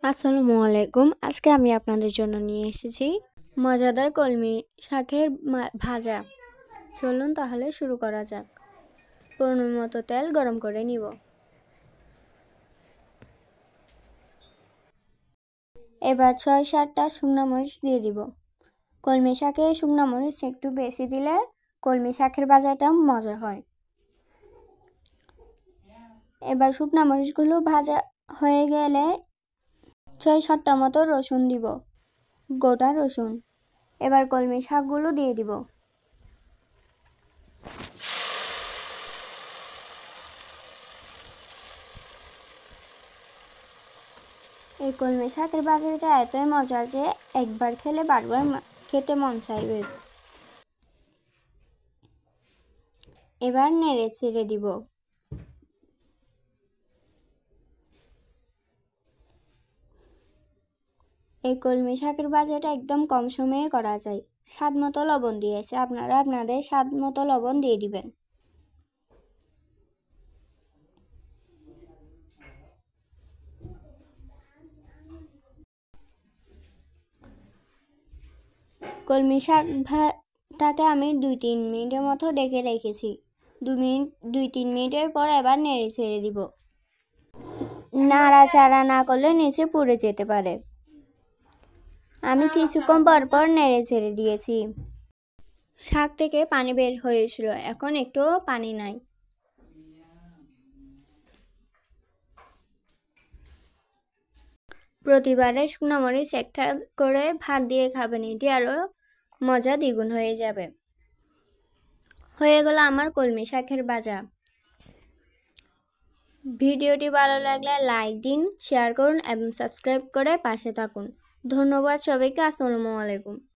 আসসালামু আলাইকুম। আজকে আমি আপনাদের জন্য নিয়ে এসেছি মজাদার কলমি শাকের ভাজা। চলুন তাহলে শুরু করা যাক। পরিমাণ মতো তেল গরম করে নিব। এবার ৬-৭টা শুকনো মরিচ দিয়ে দিব। কলমি শাকে শুকনো মরিচ একটু বেশি দিলে কলমি শাকের ভাজাটা মজা হয়। এবার শুকনো মরিচগুলো ভাজা হয়ে গেলে ৬-৭টা মতো রসুন দিব, গোটা রসুন। এবার কলমি শাকগুলো দিয়ে দিব। এই কলমি শাকের ভাজাটা এতই মজা যে একবার খেলে বারবার খেতে মন চাইবে। এবার নেড়ে চেড়ে দিব। এই কলমি শাকের ভাজাটা একদম কম সময়ে করা যায়। স্বাদ মতো লবণ দিয়েছে, আপনারা আপনাদের স্বাদ মতো লবণ দিয়ে দিবেন। কলমি শাকটাকে আমি 2-3 মিনিটের মতো ঢেকে রেখেছি। 2-3 মিনিটের পর এবার নেড়ে ছেড়ে দিব। নাড়াচাড়া না করলে নিচে পুড়ে যেতে পারে। আমি কিছুক্ষণ পর নেড়ে ছেড়ে দিয়েছি। শাক থেকে পানি বের হয়েছিল, এখন একটু পানি নাই। প্রতিবারে শুকনো মরিচ একটা করে ভাত দিয়ে খাবেন, এটি আরও মজা দ্বিগুণ হয়ে যাবে। হয়ে গেল আমার কলমি শাকের ভাজা। ভিডিওটি ভালো লাগলে লাইক দিন, শেয়ার করুন এবং সাবস্ক্রাইব করে পাশে থাকুন। ধন্যবাদ সবাইকে। আসসালামু আলাইকুম।